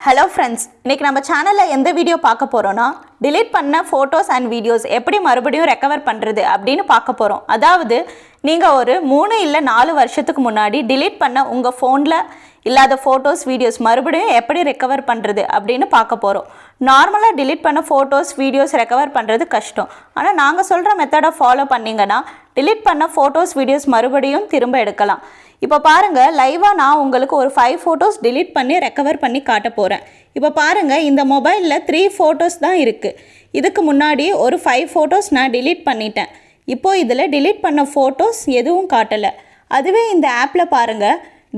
Hello friends, இன்னைக்கு நம்ம சேனல்ல எந்த வீடியோ பார்க்க போறோம்னா delete பண்ண photos and videos எப்படி மறுபடியும் ரெக்கவர் பண்றது அப்படினு பார்க்க போறோம். அதாவது நீங்க ஒரு 3 இல்ல 4 வருஷத்துக்கு முன்னாடி delete பண்ண உங்க போன்ல இல்லாத photos videos மறுபடியும் எப்படி ரெக்கவர் பண்றது அப்படினு பார்க்க போறோம். நார்மலா delete பண்ண photos videos ரெக்கவர் பண்றது கஷ்டம். ஆனா நாங்க சொல்ற மெத்தட ஃபாலோ பண்ணீங்கனா delete பண்ண photos videos மறுபடியும் திரும்ப எடுக்கலாம். இப்போ பாருங்க லைவா நான் உங்களுக்கு ஒரு 5 photos delete பண்ணி ரெக்கவர் பண்ணி காட்ட போறேன். இப்போ பாருங்க இந்த மொபைல்ல 3 photos தான் இருக்கு. இதுக்கு முன்னாடி ஒரு 5 photos நான் delete பண்ணிட்டேன். இப்போ இதுல delete பண்ண photos எதுவும் காட்டல. அதுவே இந்த ஆப்ல பாருங்க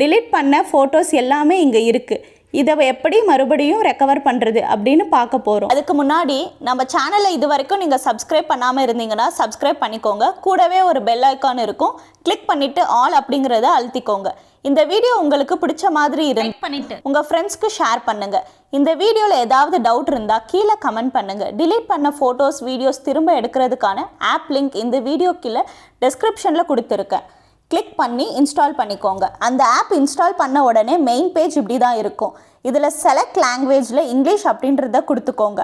delete பண்ண photos எல்லாமே இங்க இருக்கு. இதை எப்படி மறுபடியும் ரெக்கவர் பண்றது அப்படினு பார்க்க போறோம். அதுக்கு முன்னாடி நம்ம சேனலை இதுவரைக்கும் நீங்க சப்ஸ்கிரைப் பண்ணாம இருந்தீங்கனா சப்ஸ்கிரைப் பண்ணிக்கோங்க. கூடவே ஒரு பெல் ஐகான் இருக்கும். கிளிக் பண்ணிட்டு ஆல் அப்படிங்கறத அழுத்திக்கோங்க. இந்த வீடியோ உங்களுக்கு பிடிச்ச மாதிரி லைக் பண்ணிட்டு உங்க ஃப்ரெண்ட்ஸ்க்கு ஷேர் பண்ணுங்க. இந்த வீடியோல ஏதாவது டவுட் இருந்தா கீழ கமெண்ட் பண்ணுங்க. delete பண்ண photos videos திரும்ப எடுக்கிறதுக்கான ஆப் லிங்க் இந்த வீடியோ கீழ டெஸ்கிரிப்ஷன்ல கொடுத்திருக்கேன். கிளிக் பண்ணி இன்ஸ்டால் பண்ணிக்கோங்க. அந்த ஆப் இன்ஸ்டால் பண்ண உடனே மெயின் பேஜ் இப்படி தான் இருக்கும். இதில் செலக்ட் லாங்குவேஜில் இங்கிலீஷ் அப்படின்றத கொடுத்துக்கோங்க.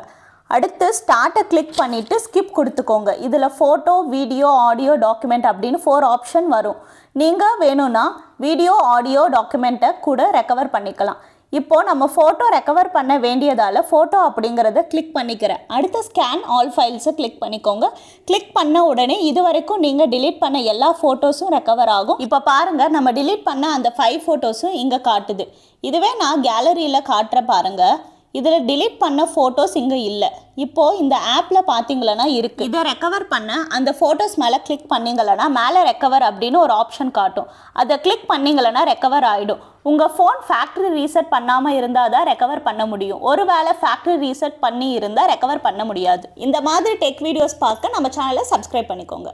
அடுத்து ஸ்டார்ட்டை கிளிக் பண்ணிவிட்டு ஸ்கிப் கொடுத்துக்கோங்க. இதில் ஃபோட்டோ, வீடியோ, ஆடியோ, டாக்குமெண்ட் அப்படின்னு 4 ஆப்ஷன் வரும். நீங்கள் வேணும்னா வீடியோ, ஆடியோ, டாக்குமெண்ட்டை கூட ரெக்கவர் பண்ணிக்கலாம். இப்போ நம்ம ஃபோட்டோ ரெக்கவர் பண்ண வேண்டியதால் ஃபோட்டோ அப்படிங்கிறத கிளிக் பண்ணிக்கிறேன். அடுத்த ஸ்கேன் ஆல் ஃபைல்ஸை கிளிக் பண்ணிக்கோங்க. கிளிக் பண்ண உடனே இது வரைக்கும் நீங்கள் delete பண்ண எல்லா ஃபோட்டோஸும் ரெக்கவர் ஆகும். இப்போ பாருங்கள் நம்ம delete பண்ண அந்த 5 ஃபோட்டோஸும் இங்கே காட்டுது. இதுவே நான் கேலரியில் காட்டுற பாருங்கள். இதில் delete பண்ண ஃபோட்டோஸ் இங்கே இல்லை. இப்போது இந்த ஆப்பில் பார்த்தீங்களன்னா இருக்குது. இதை ரெக்கவர் பண்ண அந்த ஃபோட்டோஸ் மேலே கிளிக் பண்ணிங்களன்னா மேலே ரெக்கவர் அப்படின்னு ஒரு ஆப்ஷன் காட்டும். அதை கிளிக் பண்ணிங்களன்னா ரெக்கவர் ஆகிடும். உங்கள் ஃபோன் ஃபேக்ட்ரி ரீசெட் பண்ணாமல் இருந்தால் தான் ரெக்கவர் பண்ண முடியும். ஒருவேளை ஃபேக்ட்ரி ரீசெட் பண்ணி இருந்தால் ரெக்கவர் பண்ண முடியாது. இந்த மாதிரி டெக் வீடியோஸ் பார்க்க நம்ம சேனலை சப்ஸ்கிரைப் பண்ணிக்கோங்க.